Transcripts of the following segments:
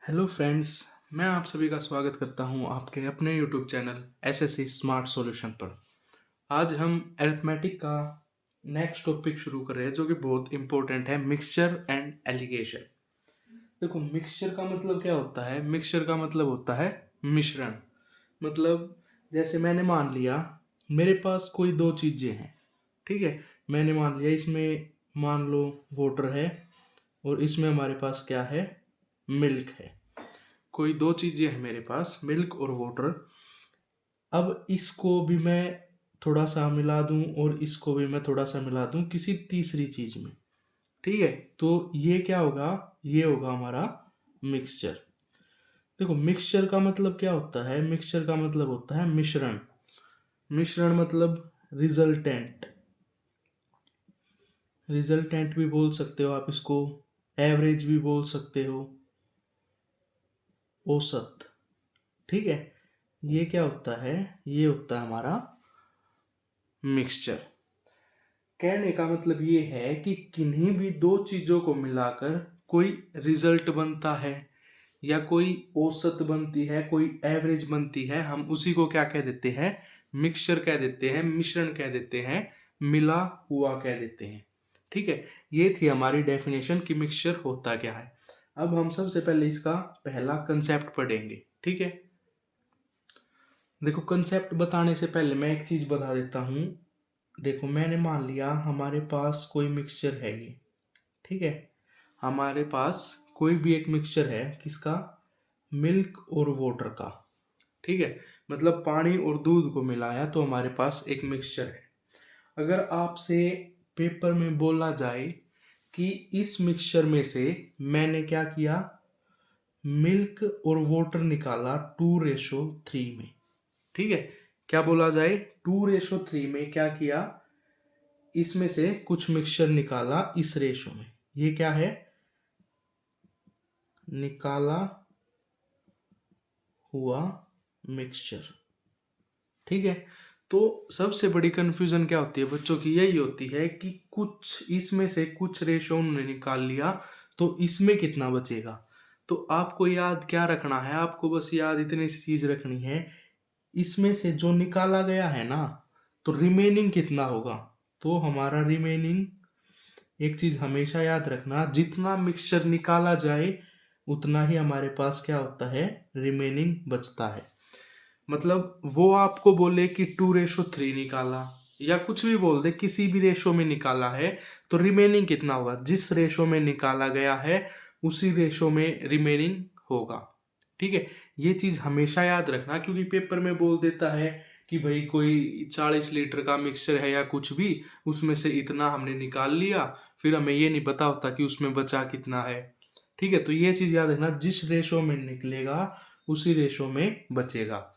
Hello friends. मैं आप सभी का स्वागत करता हूं आपके अपने YouTube channel SSC smart solution पर। आज हम अरिथमेटिक का नेक्स्ट टॉपिक शुरू कर रहे हैं जो कि बहुत इंपॉर्टेंट है, मिक्सचर एंड एलिगेशन। देखो, मिक्सचर का मतलब क्या होता है? मिक्सचर का मतलब होता है मिश्रण। मतलब जैसे मैंने मान लिया मेरे पास कोई दो चीज़ें हैं, ठीक है। मैंने मान लिया इसमें, मान लो वाटर है और इसमें हमारे पास क्या है, मिल्क है। कोई दो चीज़ें हैं मेरे पास, मिल्क और वाटर। अब इसको भी मैं थोड़ा सा मिला दूं और इसको भी मैं थोड़ा सा मिला दूं किसी तीसरी चीज़ में, ठीक है। तो ये क्या होगा? ये होगा हमारा मिक्सचर। देखो, मिक्सचर का मतलब क्या होता है? मिक्सचर का मतलब होता है मिश्रण। मिश्रण मतलब रिजल्टेंट। रिजल्टेंट भी बोल सकते हो आप इसको, एवरेज भी बोल सकते हो, औसत, ठीक है। ये क्या होता है? ये होता है हमारा मिक्सचर। कहने का मतलब ये है कि किन्हीं भी दो चीजों को मिलाकर कोई रिजल्ट बनता है या कोई औसत बनती है, कोई एवरेज बनती है, हम उसी को क्या कह देते हैं? मिक्सचर कह देते हैं, मिश्रण कह देते हैं, मिला हुआ कह देते हैं, ठीक है। ये थी हमारी डेफिनेशन कि मिक्सचर होता क्या है। अब हम सबसे पहले इसका पहला कंसेप्ट पढ़ेंगे, ठीक है। देखो, कंसेप्ट बताने से पहले मैं एक चीज बता देता हूँ। देखो, मैंने मान लिया हमारे पास कोई मिक्सचर है ये, ठीक है। हमारे पास कोई भी एक मिक्सचर है, किसका? मिल्क और वाटर का, ठीक है। मतलब पानी और दूध को मिलाया तो हमारे पास एक मिक्सचर है। अगर आपसे पेपर में बोला जाए कि इस मिक्सचर में से मैंने क्या किया, मिल्क और वाटर निकाला 2:3 में, ठीक है। क्या बोला जाए? 2:3 में क्या किया, इसमें से कुछ मिक्सचर निकाला इस रेशो में। ये क्या है? निकाला हुआ मिक्सचर, ठीक है। तो सबसे बड़ी कंफ्यूजन क्या होती है बच्चों की? यही होती है कि कुछ इसमें से कुछ रेशो उन्होंने निकाल लिया तो इसमें कितना बचेगा। तो आपको याद क्या रखना है? आपको बस याद इतनी सी चीज रखनी है, इसमें से जो निकाला गया है ना, तो रिमेनिंग कितना होगा। तो हमारा रिमेनिंग, एक चीज हमेशा याद रखना, जितना मिक्सचर निकाला जाए उतना ही हमारे पास क्या होता है, रिमेनिंग बचता है। मतलब वो आपको बोले कि 2:3 निकाला या कुछ भी बोल दे, किसी भी रेशो में निकाला है तो रिमेनिंग कितना होगा? जिस रेशो में निकाला गया है उसी रेशो में रिमेनिंग होगा, ठीक है। ये चीज हमेशा याद रखना, क्योंकि पेपर में बोल देता है कि भाई कोई 40 लीटर का मिक्सचर है या कुछ भी, उसमें से इतना हमने निकाल लिया, फिर हमें ये नहीं पता होता कि उसमें बचा कितना है, ठीक है। तो ये चीज याद रखना, जिस रेशो में निकलेगा उसी रेशो में बचेगा।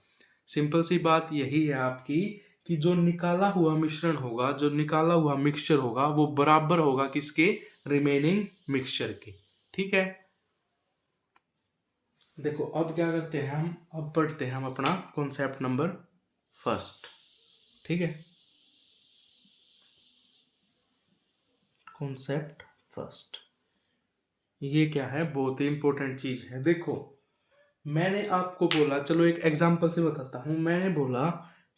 सिंपल सी बात यही है आपकी कि जो निकाला हुआ मिश्रण होगा, जो निकाला हुआ मिक्सचर होगा, वो बराबर होगा किसके? रिमेनिंग मिक्सचर के, ठीक है। देखो, अब क्या करते हैं हम? अब पढ़ते हैं हम अपना कॉन्सेप्ट नंबर फर्स्ट, ठीक है। कॉन्सेप्ट फर्स्ट, ये क्या है? बहुत ही इंपॉर्टेंट चीज है। देखो, मैंने आपको बोला, चलो एक एग्जांपल से बताता हूं। मैंने बोला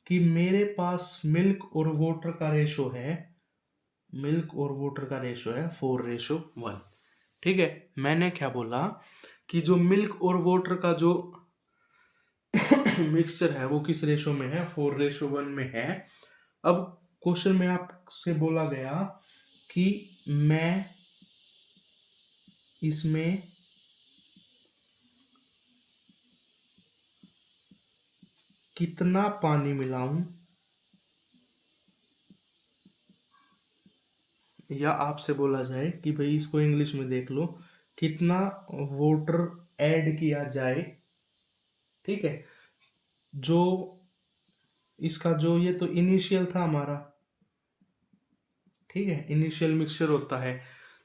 कि मेरे पास मिल्क और वाटर का रेशो है, मिल्क और वाटर का रेशो है 4:1, ठीक है। मैंने क्या बोला कि जो मिल्क और वाटर का जो मिक्सचर है वो किस रेशो में है? 4:1 में है। अब क्वेश्चन में आपसे बोला गया कि मैं इसमें कितना पानी मिलाऊं, या आपसे बोला जाए कि भाई इसको इंग्लिश में देख लो, कितना वाटर ऐड किया जाए, ठीक है। जो इसका जो, ये तो इनिशियल था हमारा, ठीक है, इनिशियल मिक्सचर होता है।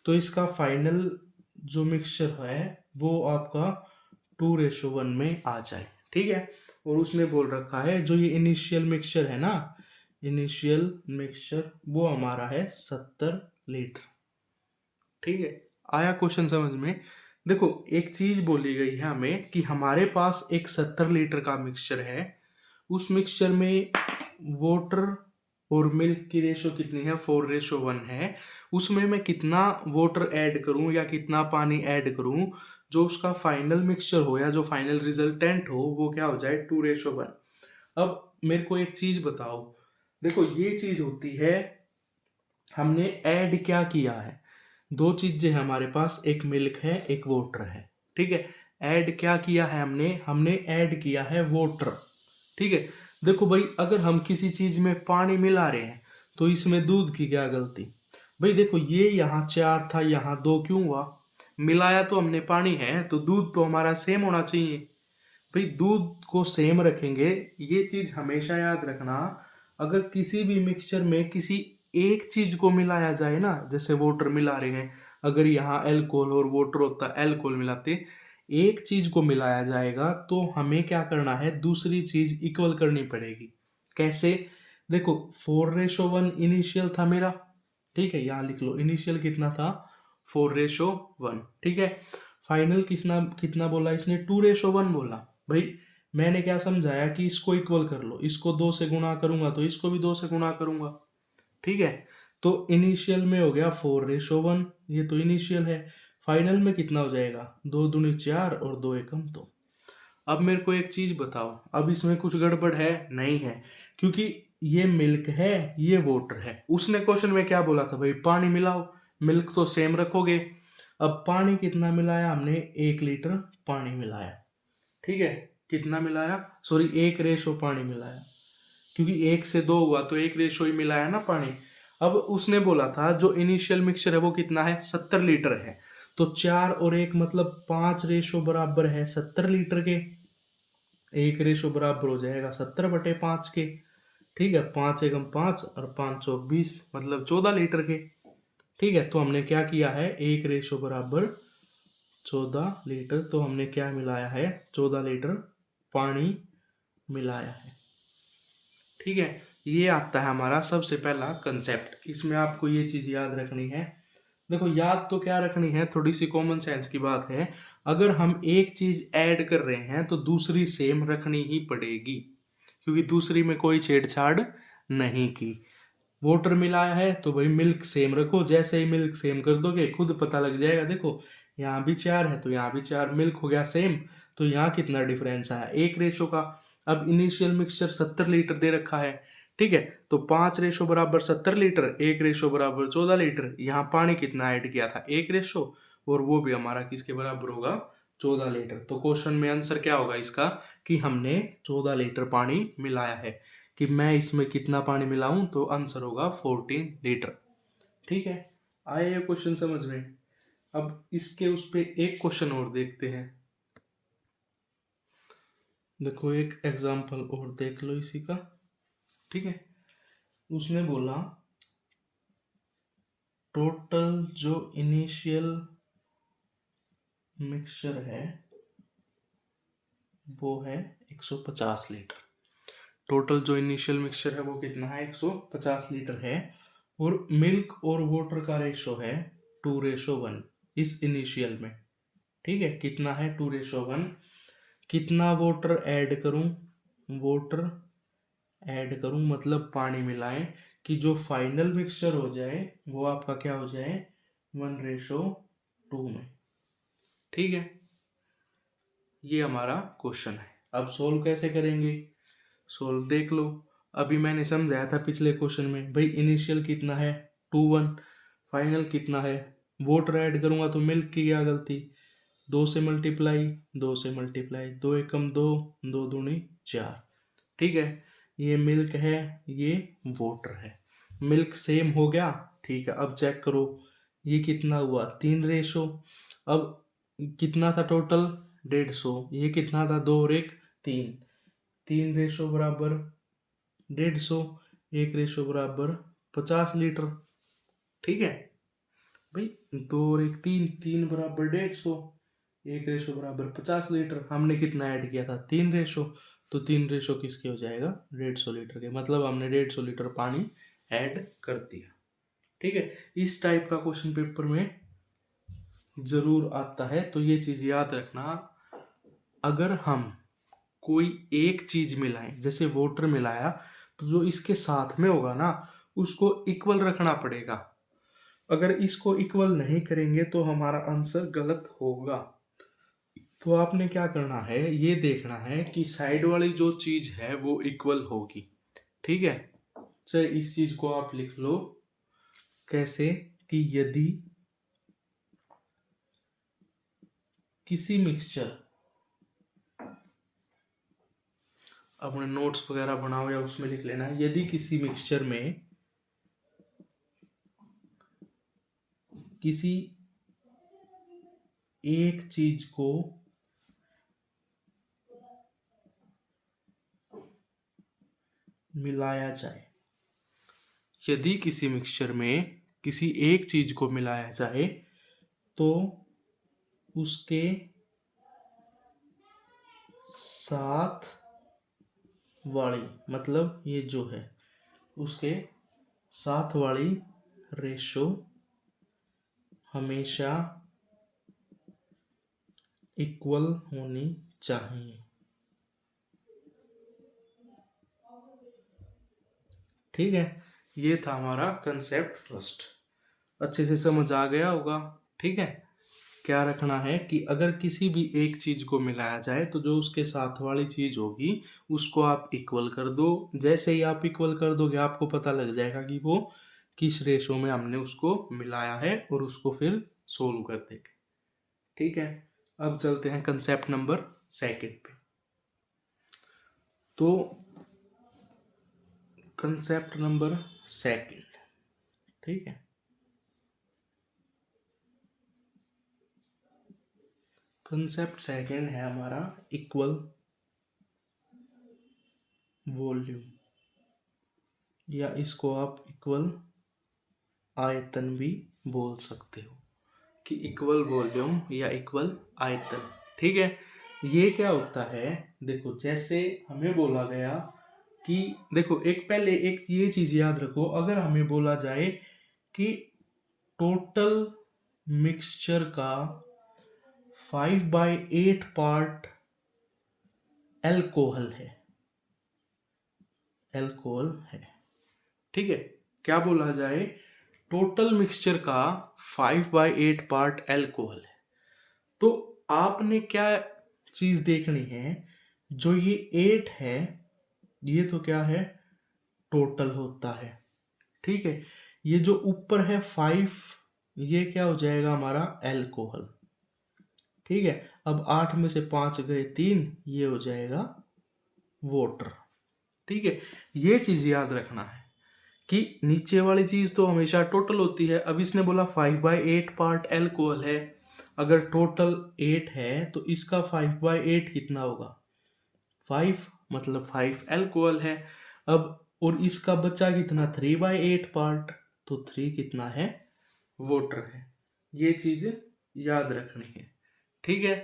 तो इसका फाइनल जो मिक्सचर है वो आपका 2:1 में आ जाए, ठीक है। और उसने बोल रखा है जो ये इनिशियल मिक्सचर है ना, इनिशियल मिक्सचर वो हमारा है 70 लीटर, ठीक है। आया क्वेश्चन समझ में? देखो एक चीज बोली गई है हमें कि हमारे पास एक 70 लीटर का मिक्सचर है, उस मिक्सचर में वाटर और मिल्क की रेशो कितनी है, 4:1 है। उसमें मैं कितना वाटर ऐड करूं या कितना पानी ऐड करूं, जो उसका फाइनल मिक्सचर हो या जो फाइनल रिजल्टेंट हो वो क्या हो जाए, 2:1। अब मेरे को एक चीज बताओ, देखो ये चीज होती है, हमने ऐड क्या किया है, दो चीजें हैं हमारे पास, एक मिल्क है एक वाटर है, ठीक है। ऐड क्या किया है हमने, हमने ऐड किया है वाटर, ठीक है। देखो भाई अगर हम किसी चीज में पानी मिला रहे हैं तो इसमें दूध की क्या गलती। भाई देखो ये यहाँ 4 था, यहाँ 2 क्यों हुआ, मिलाया तो हमने पानी है, तो दूध तो हमारा सेम होना चाहिए। भाई दूध को सेम रखेंगे, ये चीज हमेशा याद रखना। अगर किसी भी मिक्सचर में किसी एक चीज को मिलाया जाए ना, जैसे वाटर मिला रहे हैं, अगर यहाँ एल्कोहल और वाटर होता, एल्कोहल मिलाते, एक चीज को मिलाया जाएगा तो हमें क्या करना है, दूसरी चीज इक्वल करनी पड़ेगी। कैसे, देखो 4:1 इनिशियल था मेरा, ठीक है, यहाँ लिख लो इनिशियल कितना था, 4:1, ठीक है। फाइनल कितना कितना बोला इसने, 2:1 बोला। भाई मैंने क्या समझाया कि इसको इक्वल कर लो, इसको 2 से गुणा करूंगा तो इसको भी 2 से गुणा करूंगा, ठीक है। तो इनिशियल में हो गया 4:1, ये तो इनिशियल है। फाइनल में कितना हो जाएगा, 2 दूनी 4 और 2 एकम 2। अब मेरे को एक चीज बताओ, अब इसमें कुछ गड़बड़ है, नहीं है, क्योंकि ये मिल्क है ये वाटर है। उसने क्वेश्चन में क्या बोला था, भाई पानी मिलाओ, मिल्क तो सेम रखोगे। अब पानी कितना मिलाया हमने, 1 लीटर पानी मिलाया, ठीक है। कितना मिलाया, सॉरी 1 रेशो पानी मिलाया, क्योंकि 1 से 2 हुआ तो 1 रेशो ही मिलाया ना पानी। अब उसने बोला था जो इनिशियल मिक्सचर है वो कितना है, 70 लीटर है, तो 4 और 1 मतलब 5 रेशो बराबर है 70 लीटर के, 1 रेशो बराबर हो जाएगा 70/5 के, ठीक है। 5 एकम 5 और 5 चौक 20 मतलब 14 लीटर के, ठीक है। तो हमने क्या किया है, 1 रेशो बराबर 14 लीटर, तो हमने क्या मिलाया है, 14 लीटर पानी मिलाया है, ठीक है। ये आता है हमारा सबसे पहला कंसेप्ट, इसमें आपको ये चीज याद रखनी है। देखो याद तो क्या रखनी है, थोड़ी सी कॉमन सेंस की बात है। अगर हम एक चीज ऐड कर रहे हैं तो दूसरी सेम रखनी ही पड़ेगी, क्योंकि दूसरी में कोई छेड़छाड़ नहीं की। वाटर मिलाया है तो भाई मिल्क सेम रखो, जैसे ही मिल्क सेम कर दोगे खुद पता लग जाएगा। देखो यहाँ भी 4 है तो यहाँ भी 4, मिल्क हो गया सेम, तो यहाँ कितना डिफरेंस आया, 1 रेशो का। अब इनिशियल मिक्सचर 70 लीटर दे रखा है, ठीक है, तो 5 रेशो बराबर 70 लीटर, 1 रेशो बराबर 14 लीटर। यहाँ पानी कितना ऐड किया था, 1 रेशो, और वो भी हमारा किसके बराबर होगा, 14 लीटर। तो क्वेश्चन में आंसर क्या होगा इसका, कि हमने 14 लीटर पानी मिलाया है। कि मैं इसमें कितना पानी मिलाऊं, तो आंसर होगा 14 लीटर, ठीक है। आए ये क्वेश्चन समझ में। अब इसके उस पे एक क्वेश्चन और देखते हैं, देखो एक एग्जांपल और देख लो इसी का, ठीक है। उसने बोला टोटल जो इनिशियल मिक्सचर है वो है 150 लीटर। टोटल जो इनिशियल मिक्सचर है वो कितना है, 150 लीटर है, और मिल्क और वाटर का रेशो है 2:1 इस इनिशियल में, ठीक है। कितना है, 2:1। कितना वाटर ऐड करूं, वाटर ऐड करूं मतलब पानी मिलाएं, कि जो फाइनल मिक्सचर हो जाए वो आपका क्या हो जाए, 1:2 में, ठीक है। ये हमारा क्वेश्चन है। अब सोल्व कैसे करेंगे, सोल्व देख लो। अभी मैंने समझाया था पिछले क्वेश्चन में, भाई इनिशियल कितना है 2:1, फाइनल कितना है, वोटर ऐड करूंगा तो मिल्क की क्या गलती, 2 से मल्टीप्लाई, 2 से मल्टीप्लाई, 2 एकम 2, 2 दूनी 4, ठीक है। ये मिल्क है, ये वोटर है, मिल्क सेम हो गया, ठीक है। अब चेक करो ये कितना हुआ, 3 रेशो। अब कितना था टोटल, 150, ये कितना था, 2 और 1 3, 3 रेशो बराबर 150, 1 रेशो बराबर 50 लीटर, ठीक है। भाई 2 और 1 3, 3 बराबर 150, 1 रेशो बराबर 50 लीटर। हमने कितना ऐड किया था, 3 रेशो, तो 3 रेशो किसके हो जाएगा, 150 लीटर के, मतलब हमने 150 लीटर पानी ऐड कर दिया, ठीक है। इस टाइप का क्वेश्चन पेपर में जरूर आता है। तो ये चीज याद रखना, अगर हम कोई एक चीज मिलाएं, जैसे वाटर मिलाया, तो जो इसके साथ में होगा ना उसको इक्वल रखना पड़ेगा। अगर इसको इक्वल नहीं करेंगे तो हमारा आंसर गलत होगा। तो आपने क्या करना है, ये देखना है कि साइड वाली जो चीज है वो इक्वल होगी। ठीक है, चलिए इस चीज को आप लिख लो। कैसे कि यदि किसी मिक्सचर, अपने नोट्स वगैरह बनाओ या उसमें लिख लेना, यदि किसी मिक्सचर में किसी एक चीज को मिलाया जाए, यदि किसी मिक्सचर में किसी एक चीज को मिलाया जाए तो उसके साथ वाली, मतलब ये जो है उसके साथ वाली रेशो हमेशा इक्वल होनी चाहिए। ठीक है, ये था हमारा कंसेप्ट फर्स्ट। अच्छे से समझ आ गया होगा। ठीक है, क्या रखना है कि अगर किसी भी एक चीज को मिलाया जाए तो जो उसके साथ वाली चीज होगी उसको आप इक्वल कर दो। जैसे ही आप इक्वल कर दोगे आपको पता लग जाएगा कि वो किस रेशो में हमने उसको मिलाया है, और उसको फिर सोल्व कर देंगे। ठीक है, अब चलते हैं कंसेप्ट नंबर सेकंड पे। तो कंसेप्ट नंबर सेकंड, ठीक है, कंसेप्ट सेकंड है हमारा इक्वल वॉल्यूम, या इसको आप इक्वल आयतन भी बोल सकते हो, कि इक्वल वॉल्यूम या इक्वल आयतन। ठीक है, ये क्या होता है, देखो जैसे हमें बोला गया कि देखो एक पहले एक ये चीज याद रखो, अगर हमें बोला जाए कि टोटल मिक्सचर का 5/8 पार्ट एल्कोहल है, एल्कोहल है। ठीक है, क्या बोला जाए, टोटल मिक्सचर का 5/8 पार्ट एल्कोहल है। तो आपने क्या चीज देखनी है, जो ये 8 है ये तो क्या है, टोटल होता है। ठीक है, ये जो ऊपर है 5, ये क्या हो जाएगा हमारा एल्कोहल। ठीक है, अब 8 में से 5 गए 3, ये हो जाएगा वाटर। ठीक है, ये चीज याद रखना है कि नीचे वाली चीज तो हमेशा टोटल होती है। अब इसने बोला 5/8 पार्ट एल्कोहल है, अगर टोटल 8 है तो इसका 5/8 कितना होगा, 5, मतलब 5 एल्कोहल है। अब और इसका बचा कितना, 3/8 पार्ट, तो 3 कितना है, वाटर है। ये चीज याद रखनी है। ठीक है,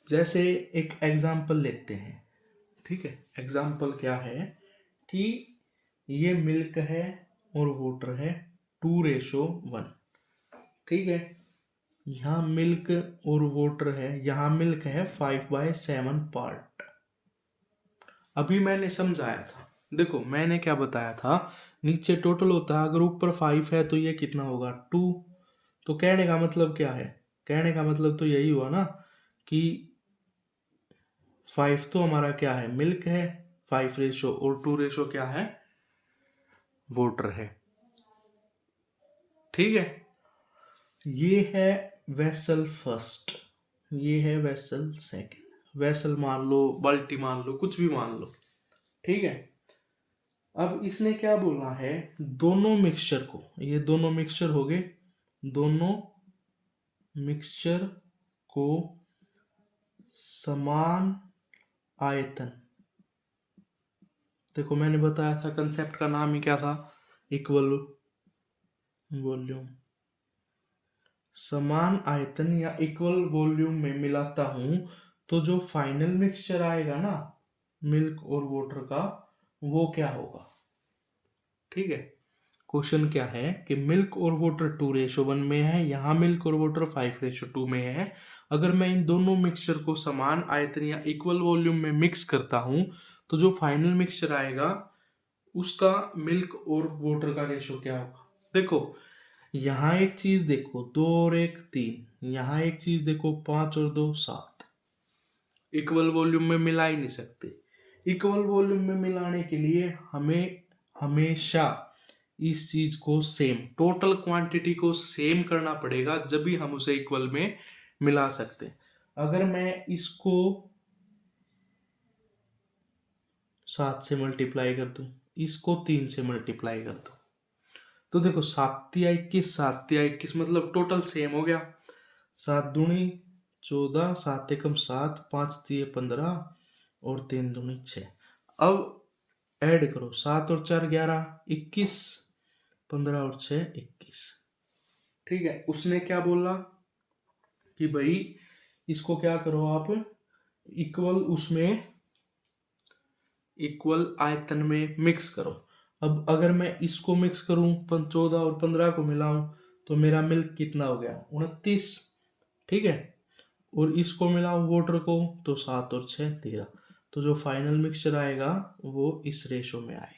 जैसे एक एग्जाम्पल लेते हैं। ठीक है, एग्जाम्पल क्या है कि ये मिल्क है और वाटर है 2:1। ठीक है, यहाँ मिल्क और वाटर है, यहाँ मिल्क है 5/7 पार्ट। अभी मैंने समझाया था, देखो मैंने क्या बताया था, नीचे टोटल होता है, अगर ऊपर 5 है तो ये कितना होगा 2। तो कहने का मतलब क्या है, कहने का मतलब तो यही हुआ ना कि 5 तो हमारा क्या है, मिल्क है 5 रेशो, और 2 रेशो क्या है, वाटर है। ठीक है, ये है वेसल फर्स्ट, ये है वेसल सेकंड। वेसल मान लो, बाल्टी मान लो, कुछ भी मान लो। ठीक है, अब इसने क्या बोला है, दोनों मिक्सचर को, ये दोनों मिक्सचर हो गए, दोनों मिक्सचर को समान आयतन, देखो मैंने बताया था कंसेप्ट का नाम ही क्या था, इक्वल वॉल्यूम। समान आयतन या इक्वल वॉल्यूम में मिलाता हूं तो जो फाइनल मिक्सचर आएगा ना मिल्क और वाटर का, वो क्या होगा। ठीक है, क्वेश्चन क्या है कि मिल्क और वाटर 2:1 में है, यहाँ मिल्क और वाटर 5:2 में है। अगर मैं इन दोनों मिक्सचर को समान आयतन या इक्वल वॉल्यूम में मिक्स करता हूँ तो जो फाइनल मिक्सचर आएगा उसका मिल्क और वाटर का रेशो क्या होगा। देखो यहाँ एक चीज देखो 2 और 1 3, यहाँ एक चीज देखो 5 और 2 7। इक्वल वॉल्यूम में मिला ही नहीं सकते। इक्वल वॉल्यूम में मिलाने के लिए हमें हमेशा इस चीज को सेम, टोटल क्वांटिटी को सेम करना पड़ेगा, जब भी हम उसे इक्वल में मिला सकते हैं। अगर मैं इसको 7 से मल्टीप्लाई कर दूं, इसको 3 से मल्टीप्लाई कर दूं, तो देखो 7 या 21, 7 या 21 मतलब टोटल सेम हो गया। 7 दूनी 14, 7 एकम 7, 5 तिये 15 और 3 दूनी 6। अब ऐड करो 7 और 4 11, 21, 15 और 6 21। ठीक है, उसने क्या बोला कि भाई इसको क्या करो आप इक्वल, उसमें इक्वल आयतन में मिक्स करो। अब अगर मैं इसको मिक्स करूं 14 और 15 को मिलाऊं तो मेरा मिल्क कितना हो गया 29। ठीक है, और इसको मिलाऊं वाटर को तो 7 और 6 13। तो जो फाइनल मिक्सचर आएगा वो इस रेशो में आएगा।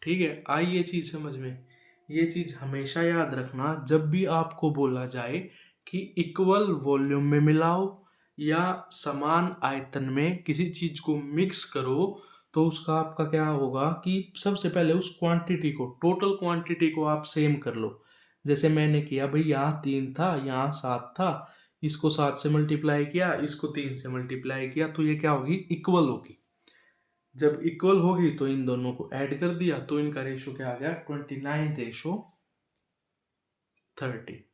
ठीक है, आई ये चीज समझ में। ये चीज हमेशा याद रखना जब भी आपको बोला जाए कि इक्वल वॉल्यूम में मिलाओ या समान आयतन में किसी चीज को मिक्स करो, तो उसका आपका क्या होगा कि सबसे पहले उस क्वांटिटी को, टोटल क्वांटिटी को आप सेम कर लो। जैसे मैंने किया भाई, यहाँ 3 था, यहाँ 7 था, इसको 7 से मल्टीप्लाई किया, इसको 3 से मल्टीप्लाई किया, तो ये क्या होगी इक्वल होगी। जब इक्वल होगी तो इन दोनों को ऐड कर दिया तो इनका रेशो क्या आ गया 29:30।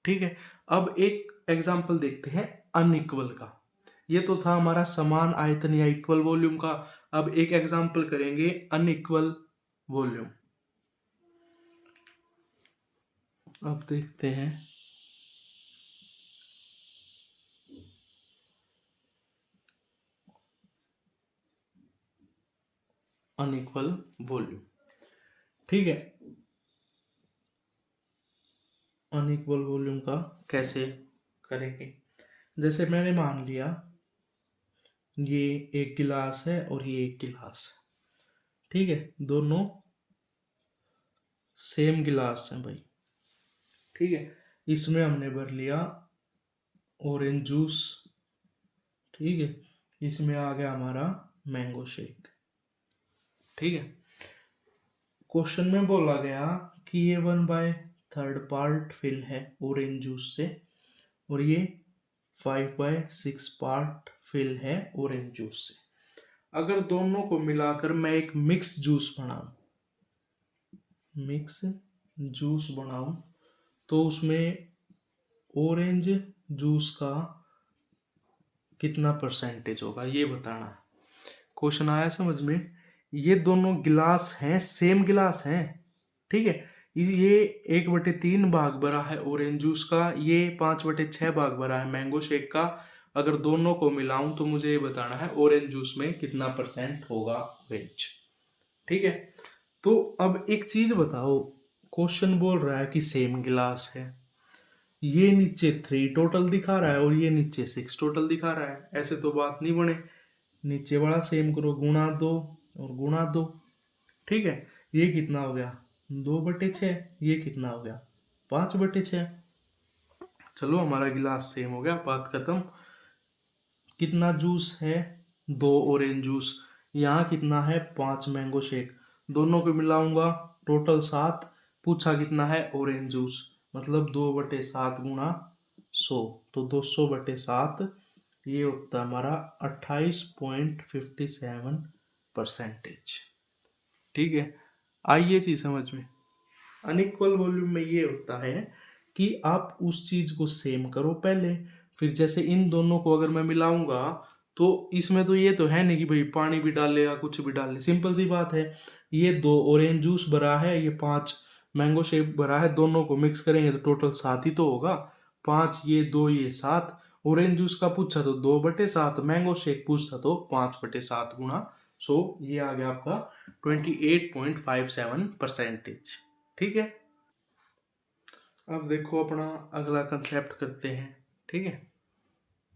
ठीक है, अब एक एग्जांपल देखते हैं अनइक्वल का। ये तो था हमारा समान आयतन या इक्वल वॉल्यूम का। अब एक एग्जांपल करेंगे अनइक्वल वॉल्यूम। अब देखते हैं अनइक्वल वॉल्यूम। ठीक है, अनइक्वल वॉल्यूम का कैसे करेंगे। जैसे मैंने मान लिया ये एक गिलास है और ये एक गिलास है। ठीक है, दोनों सेम गिलास हैं भाई। ठीक है, इसमें हमने भर लिया ऑरेंज जूस। ठीक है, इसमें आ गया हमारा मैंगो शेक। ठीक है, क्वेश्चन में बोला गया कि ये 1/3 पार्ट फिल है ऑरेंज जूस से और ये 5/6 पार्ट फिल है ऑरेंज जूस से। अगर दोनों को मिलाकर मैं एक मिक्स जूस बनाऊं तो उसमें ऑरेंज जूस का कितना परसेंटेज होगा ये बताना है। क्वेश्चन आया समझ में। ये दोनों गिलास हैं, सेम गिलास हैं। ठीक है, ये 1/3 भाग भरा है ऑरेंज जूस का, ये 5/6 भाग भरा है मैंगो शेक का। अगर दोनों को मिलाऊं तो मुझे ये बताना है ऑरेंज जूस में कितना परसेंट होगा ऑरेंज। ठीक है, तो अब एक चीज बताओ, क्वेश्चन बोल रहा है कि सेम गिलास है, ये नीचे 3 टोटल दिखा रहा है और ये नीचे 6 टोटल दिखा रहा है, ऐसे तो बात नहीं बने। नीचे वाला सेम करो, गुणा 2 और गुणा 2। ठीक है, ये कितना हो गया 2/6, ये कितना हो गया 5/6। चलो हमारा गिलास सेम हो गया, बात खत्म। कितना जूस है 2 ऑरेंज जूस, यहाँ कितना है 5 मैंगो शेक, दोनों को मिलाऊंगा टोटल 7। पूछा कितना है ऑरेंज जूस, मतलब 2/7 गुणा 100, तो 200/7, ये होता है हमारा 28.57%। ठीक है, आइए चीज समझ में। अनइक्वल वॉल्यूम में ये होता है कि आप उस चीज को सेम करो पहले, फिर जैसे इन दोनों को अगर मैं मिलाऊंगा तो इसमें तो ये तो है नहीं कि भाई पानी भी डाले या कुछ भी डाले, सिंपल सी बात है। ये 2 ऑरेंज जूस भरा है, ये 5 मैंगो शेक भरा है, दोनों को मिक्स करेंगे तो टोटल 7 ही तो होगा। 5 ये 2 ये 7। ऑरेंज जूस का पूछा तो 2/7, मैंगो शेक पूछता तो 5/7 गुणा सो ये आ गया आपका 28.57%। ठीक है, अब देखो अपना अगला कंसेप्ट करते हैं। ठीक है,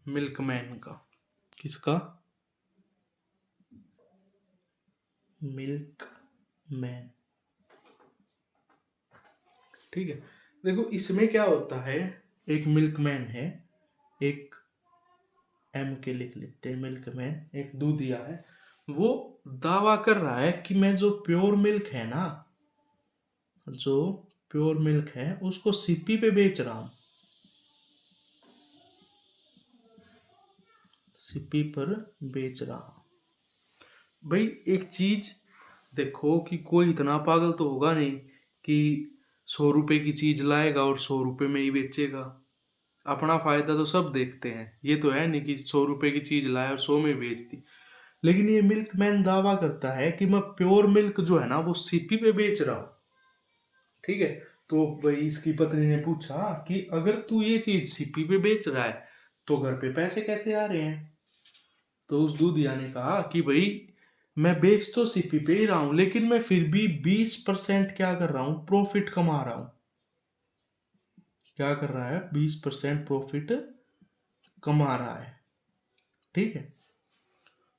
मिल्कमैन का। किसका? मिल्कमैन। ठीक है, देखो इसमें क्या होता है, एक मिल्कमैन है, एक एम के लिख लेते हैं, मिल्कमैन एक दूधिया है। वो दावा कर रहा है कि मैं जो प्योर मिल्क है ना, जो प्योर मिल्क है उसको सीपी पे बेच रहा हूं, सीपी पर बेच रहा हूं। भाई एक चीज देखो कि कोई इतना पागल तो होगा नहीं कि 100 रुपए की चीज लाएगा और 100 रुपए में ही बेचेगा। अपना फायदा तो सब देखते हैं, ये तो है नहीं कि 100 रुपए की चीज लाया और 100 में बेच दी। लेकिन ये मिल्कमैन दावा करता है कि मैं प्योर मिल्क जो है ना वो सीपी पे बेच रहा हूँ। ठीक है, तो भाई इसकी पत्नी ने पूछा कि अगर तू ये चीज सीपी पे बेच रहा है तो घर पे पैसे कैसे आ रहे हैं? तो उस दूधिया ने कहा कि भाई मैं बेच तो सीपी पे ही रहा हूं, लेकिन मैं फिर भी 20% क्या कर रहा हूं, प्रॉफिट कमा रहा हूं। क्या कर रहा है? 20% प्रॉफिट कमा रहा है। ठीक है,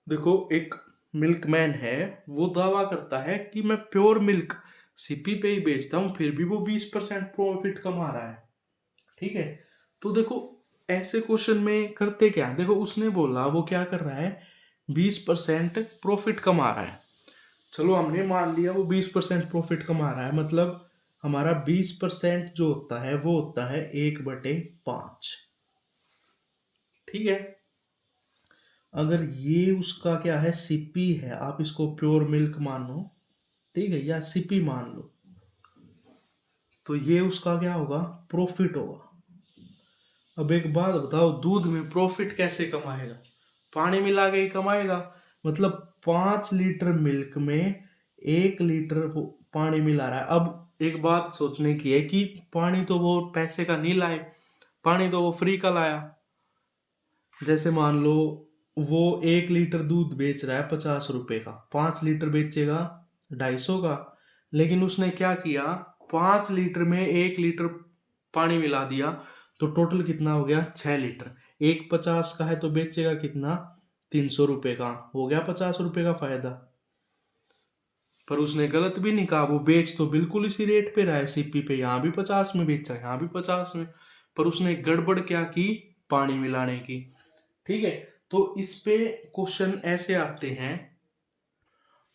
देखो एक मिल्कमैन है, वो दावा करता है कि मैं प्योर मिल्क सीपी पे ही बेचता हूं, फिर भी वो 20% प्रॉफिट कमा रहा है। ठीक है, तो देखो ऐसे क्वेश्चन में करते क्या, देखो उसने बोला वो क्या कर रहा है, 20% प्रॉफिट कमा रहा है। चलो हमने मान लिया वो 20% प्रॉफिट कमा रहा है, मतलब हमारा 20% जो होता है वो होता है 1/5। ठीक है, अगर ये उसका क्या है, सीपी है, आप इसको प्योर मिल्क मानो, ठीक है, या सीपी मान लो, तो ये उसका क्या होगा, प्रॉफिट होगा। अब एक बात बताओ, दूध में प्रॉफिट कैसे कमाएगा? पानी मिला के ही कमाएगा। मतलब 5 लीटर मिल्क में 1 लीटर वो पानी मिला रहा है। अब एक बात सोचने की है कि पानी तो वो पैसे का नहीं लाए, पानी तो वो फ्री का लाया। जैसे मान लो वो 1 लीटर दूध बेच रहा है 50 रुपए का, 5 लीटर बेचेगा 250 का। लेकिन उसने क्या किया, 5 लीटर में 1 लीटर पानी मिला दिया, तो टोटल कितना हो गया, 6 लीटर। एक 50 का है तो बेचेगा कितना, 300 रुपए का, हो गया 50 रुपए का फायदा। पर उसने गलत भी नहीं कहा, वो बेच तो बिल्कुल इसी रेट पे रहा है सीपी पे, यहाँ भी 50 में बेचा, यहाँ भी 50 में। पर उसने गड़बड़ क्या की, पानी मिलाने की। ठीक है, तो इस पे क्वेश्चन ऐसे आते हैं,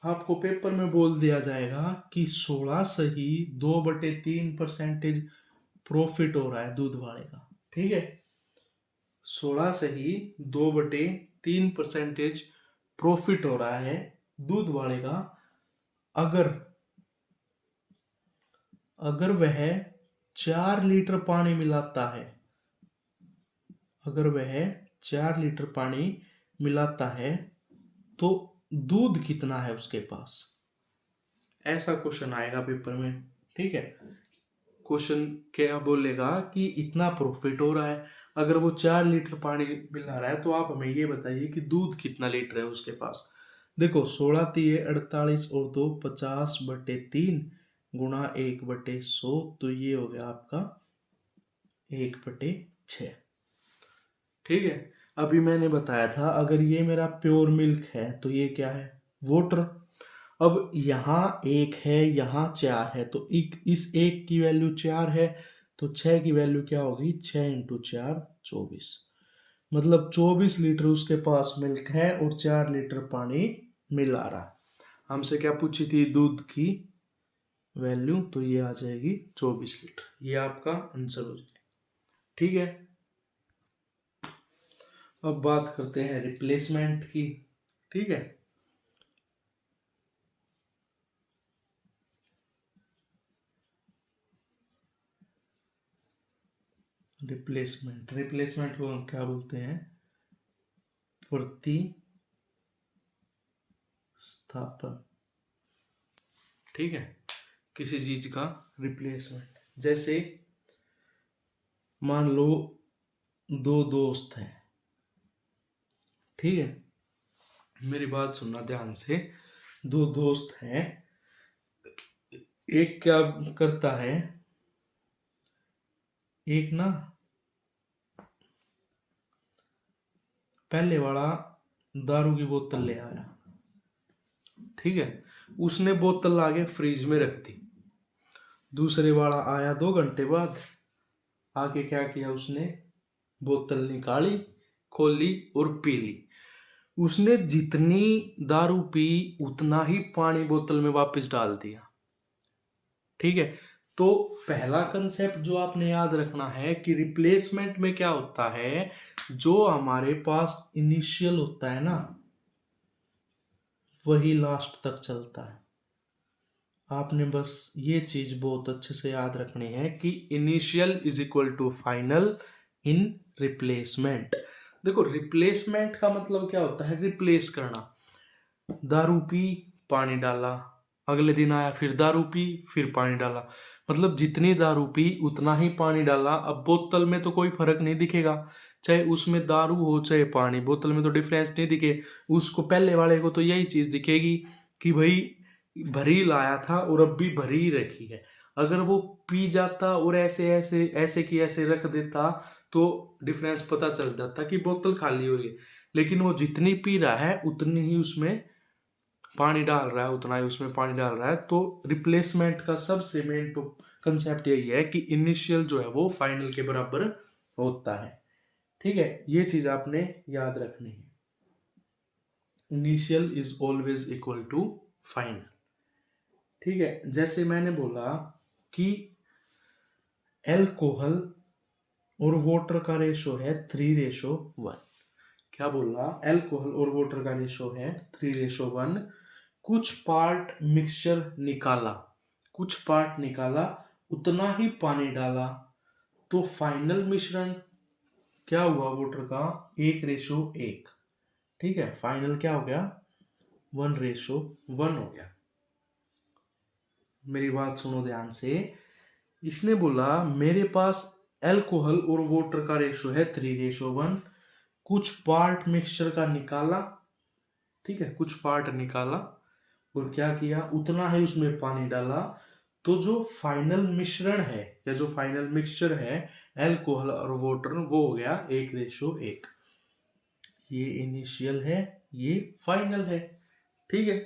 आपको पेपर में बोल दिया जाएगा कि 16 सही 2/3% प्रॉफिट हो रहा है दूध वाले का। ठीक है, 16 सही 2/3% प्रॉफिट हो रहा है दूध वाले का, अगर अगर वह 4 लीटर पानी मिलाता है, अगर वह 4 लीटर पानी मिलाता है तो दूध कितना है उसके पास, ऐसा क्वेश्चन आएगा पेपर में। ठीक है, क्वेश्चन क्या बोलेगा कि इतना प्रॉफिट हो रहा है, अगर वो 4 लीटर पानी मिला रहा है तो आप हमें ये बताइए कि दूध कितना लीटर है उसके पास। देखो 16×3 = 48 और 2 50/3 गुणा 1/100, तो ये हो गया आपका 1/6। ठीक है, अभी मैंने बताया था अगर ये मेरा प्योर मिल्क है तो ये क्या है, वोटर। अब यहाँ 1 है, यहाँ 4 है, तो इस 1 की वैल्यू 4 है, तो 6 की वैल्यू क्या होगी, 6×4 24। मतलब 24 लीटर उसके पास मिल्क है और 4 लीटर पानी मिला रहा है। हमसे क्या पूछी थी, दूध की वैल्यू, तो ये आ जाएगी 24 लीटर, ये आपका आंसर हो जाएगा। ठीक है, अब बात करते हैं रिप्लेसमेंट की। ठीक है, रिप्लेसमेंट को हम क्या बोलते हैं, प्रतिस्थापन। ठीक है, किसी चीज का रिप्लेसमेंट, जैसे मान लो दो दोस्त हैं, ठीक है, मेरी बात सुनना ध्यान से। दो दोस्त हैं, एक क्या करता है, एक ना पहले वाला दारू की बोतल ले आया, ठीक है, उसने बोतल आगे फ्रिज में रख दी। दूसरे वाला आया 2 घंटे बाद, आके क्या किया उसने, बोतल निकाली, खोली और पी ली। उसने जितनी दारू पी उतना ही पानी बोतल में वापस डाल दिया, ठीक है। तो पहला कंसेप्ट जो आपने याद रखना है कि रिप्लेसमेंट में क्या होता है, जो हमारे पास इनिशियल होता है ना वही लास्ट तक चलता है। आपने बस ये चीज बहुत अच्छे से याद रखनी है कि initial is equal to final in replacement. देखो रिप्लेसमेंट का मतलब क्या होता है, रिप्लेस करना। दारू पी, पानी डाला, अगले दिन आया फिर दारू पी, फिर पानी डाला, मतलब जितनी दारू पी उतना ही पानी डाला। अब बोतल में तो कोई फर्क नहीं दिखेगा, चाहे उसमें दारू हो चाहे पानी, बोतल में तो डिफरेंस नहीं दिखे। उसको पहले वाले को तो यही चीज दिखेगी कि भाई भरी लाया था और अब भी भरी ही रखी है। अगर वो पी जाता और ऐसे ऐसे ऐसे की ऐसे रख देता तो डिफरेंस पता चल जाता कि बोतल खाली हो गई। लेकिन वो जितनी पी रहा है उतनी ही उसमें पानी डाल रहा है, उतना ही उसमें पानी डाल रहा है। तो रिप्लेसमेंट का सबसे मेन तो कंसेप्ट यही है कि इनिशियल जो है वो फाइनल के बराबर होता है, ठीक है। ये चीज आपने याद रखनी है, initial is always equal to final, ठीक है। जैसे मैंने बोला कि एल्कोहल और वाटर का रेशो है 3:1। क्या बोल रहा, एल्कोहल और वाटर का रेशो है 3:1। कुछ पार्ट मिक्सचर निकाला, कुछ पार्ट निकाला, उतना ही पानी डाला, तो फाइनल मिश्रण क्या हुआ वाटर का, 1:1, ठीक है। फाइनल क्या हो गया, 1:1 हो गया। मेरी बात सुनो ध्यान से। इसने बोला मेरे पास एल्कोहल और वाटर का रेशो है 3:1, कुछ पार्ट मिक्सचर का निकाला, ठीक है, कुछ पार्ट निकाला और क्या किया, उतना ही उसमें पानी डाला, तो जो फाइनल मिश्रण है या जो फाइनल मिक्सचर है एल्कोहल और वाटर वो हो गया 1:1। ये इनिशियल है, ये फाइनल है, ठीक है,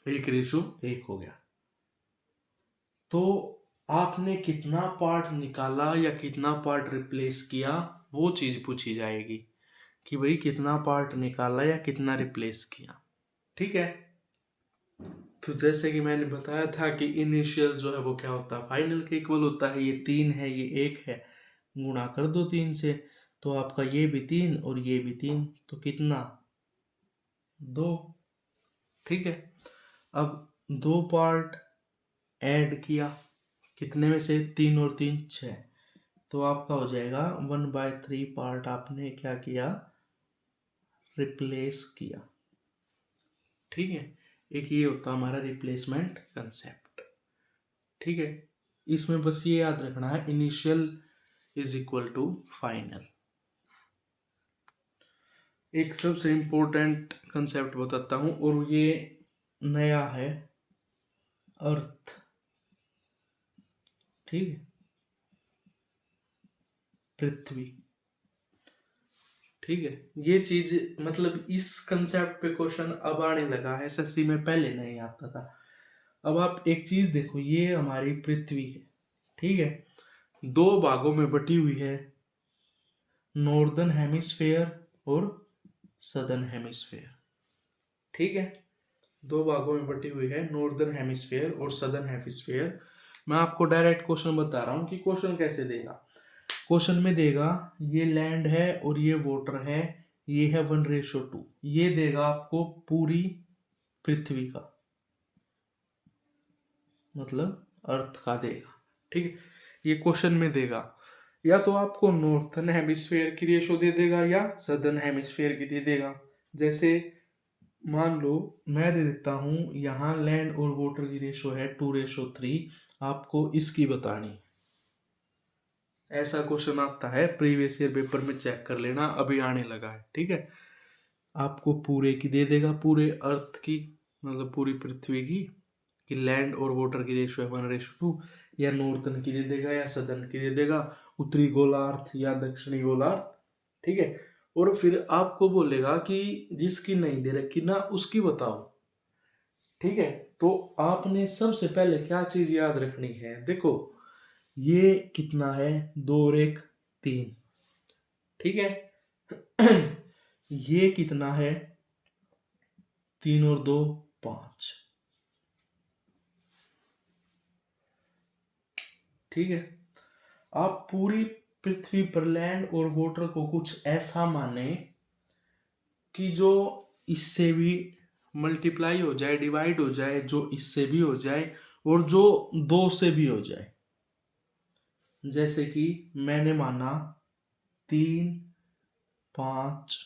1:1 हो गया। तो आपने कितना पार्ट निकाला या कितना पार्ट रिप्लेस किया वो चीज पूछी जाएगी कि भाई कितना पार्ट निकाला या कितना रिप्लेस किया, ठीक है। तो जैसे कि मैंने बताया था कि इनिशियल जो है वो क्या होता है, फाइनल के इक्वल होता है। ये 3 है, ये 1 है, गुणा कर दो 3 से, तो आपका ये भी 3 और ये भी 3, तो कितना, 2, ठीक है। अब 2 पार्ट ऐड किया, कितने में से, 3 और 3 6, तो आपका हो जाएगा 1/3 पार्ट आपने क्या किया, रिप्लेस किया, ठीक है। एक ये होता है हमारा रिप्लेसमेंट कंसेप्ट, ठीक है। इसमें बस ये याद रखना है initial is equal to final. एक सबसे इंपॉर्टेंट कंसेप्ट बताता हूं और ये नया है, अर्थ, ठीक है, पृथ्वी, ठीक है। ये चीज मतलब इस कंसेप्ट पे क्वेश्चन अब आने लगा है, एसएससी में पहले नहीं आता था। अब आप एक चीज देखो, ये हमारी पृथ्वी है, ठीक है, 2 भागों में बटी हुई है, नॉर्दर्न हेमिस्फेयर और सदर्न हेमिस्फेयर, ठीक है। 2 भागों में बटी हुई है, नॉर्दर्न हेमिस्फेयर और सदर्न हेमिस्फेयर। मैं आपको डायरेक्ट क्वेश्चन बता रहा हूं कि क्वेश्चन कैसे देगा। क्वेश्चन में देगा ये लैंड है और ये वाटर है, ये है 1:2, ये देगा आपको पूरी पृथ्वी का, मतलब अर्थ का देगा, ठीक है। ये क्वेश्चन में देगा, या तो आपको नॉर्थन हेमिस्फेयर की रेशो दे देगा या सदर्न हेमिस्फेयर की दे देगा। जैसे मान लो मैं दे देता हूं यहाँ लैंड और वाटर की रेशो है 2:3, आपको इसकी बतानी, ऐसा क्वेश्चन आता है प्रीवियस ईयर पेपर में, चेक कर लेना, अभी आने लगा है, ठीक है। आपको पूरे की दे देगा, पूरे अर्थ की, मतलब पूरी पृथ्वी की, कि लैंड और वाटर की रेशियो है 1:2, या नॉर्थन की दे देगा या सदर्न की दे देगा, उत्तरी गोलार्ध या दक्षिणी गोलार्ध। ठीक है, और फिर आपको बोलेगा कि जिसकी नहीं दे रखी ना उसकी बताओ। ठीक है, तो आपने सबसे पहले क्या चीज याद रखनी है, देखो ये कितना है, 2 और 1 3। ठीक है, ये कितना है, 3 और 2 5। ठीक है, आप पूरी पृथ्वी पर लैंड और वाटर को कुछ ऐसा माने कि जो इससे भी मल्टीप्लाई हो जाए, डिवाइड हो जाए, जो इससे भी हो जाए और जो 2 से भी हो जाए। जैसे कि मैंने माना 3 5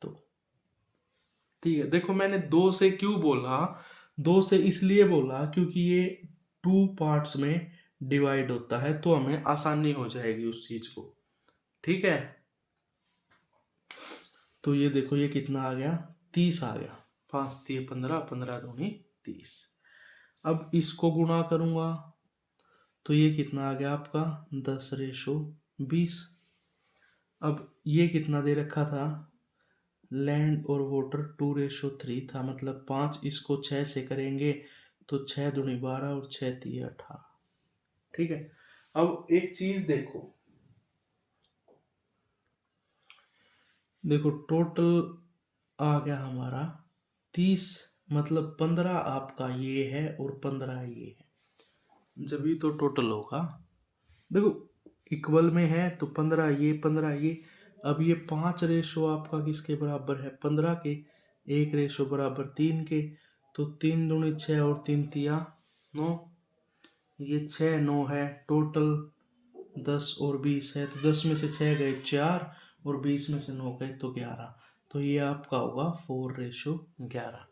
2। ठीक है, देखो मैंने 2 से क्यों बोला, 2 से इसलिए बोला क्योंकि ये 2 पार्ट्स में डिवाइड होता है, तो हमें आसानी हो जाएगी उस चीज को। ठीक है, तो ये देखो ये कितना आ गया, 30 आ गया, 5×3 = 15, 15×2 = 30। अब इसको गुणा करूंगा तो ये कितना आ गया आपका, 10:20। अब ये कितना दे रखा था, लैंड और वाटर 2:3 था, मतलब 5, इसको 6 से करेंगे तो 6×2 = 12 और 6×3 = 18। ठीक है, अब एक चीज देखो, देखो टोटल आ गया हमारा 30, मतलब 15 आपका ये है और 15 ये है, जब ये तो टोटल होगा। देखो इक्वल में है तो 15 ये 15 ये। अब ये 5 रेशो आपका किसके बराबर है, 15 के, 1 रेशो बराबर 3 के, तो 3×6 और 3×3 = 9। ये 6 9 है, टोटल 10 और 20 है, तो 10 में से 6 गए 4 और 20 में से 9 गए तो 11। तो ये आपका होगा 4:11।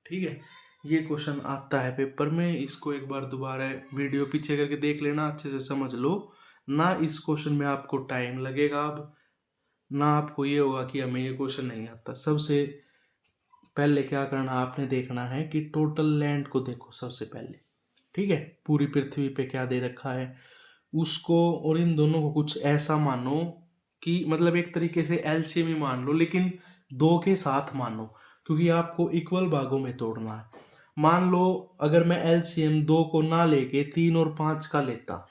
ठीक है, ये क्वेश्चन आता है पेपर में, इसको एक बार दोबारा वीडियो पीछे करके देख लेना, अच्छे से समझ लो ना। इस क्वेश्चन में आपको टाइम लगेगा, अब ना आपको ये होगा कि हमें ये क्वेश्चन नहीं आता। सबसे पहले क्या करना, आपने देखना है कि टोटल लैंड को देखो सबसे पहले। ठीक है, पूरी पृथ्वी पे क्या दे रखा है उसको, और इन दोनों को कुछ ऐसा मानो कि मतलब एक तरीके से एलसीएम ही मान लो, लेकिन 2 के साथ मानो, क्योंकि आपको इक्वल भागों में तोड़ना है। मान लो अगर मैं एलसीएम 2 को ना लेके 3 और 5 का लेता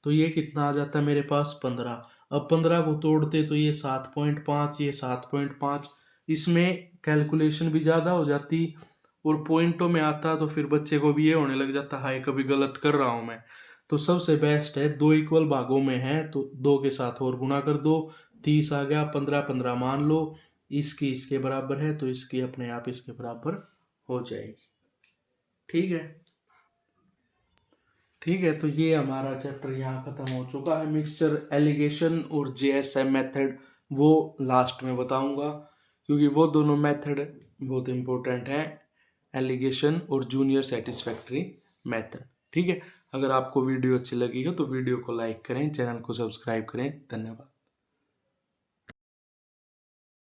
तो ये कितना आ जाता मेरे पास, 15। अब 15 को तोड़ते तो ये 7.5, ये 7.5, इसमें कैलकुलेशन भी ज़्यादा हो जाती और पॉइंटों में आता तो फिर बच्चे को भी ये होने लग जाता, हाय कभी गलत कर रहा हूँ मैं। तो सबसे बेस्ट है 2 इक्वल भागों में है तो 2 के साथ और गुणा कर दो, 30 आ गया, 15 15 मान लो, इसकी इसके बराबर है तो इसकी अपने आप इसके बराबर हो जाएगी। ठीक है, ठीक है, तो ये हमारा चैप्टर यहाँ खत्म हो चुका है। मिक्सचर एलिगेशन और जेएसएम मेथड वो लास्ट में बताऊंगा, क्योंकि वो दोनों मेथड बहुत इंपॉर्टेंट हैं, एलिगेशन और जूनियर सेटिस्फैक्ट्री मेथड। ठीक है, अगर आपको वीडियो अच्छी लगी हो तो वीडियो को लाइक करें, चैनल को सब्सक्राइब करें। धन्यवाद।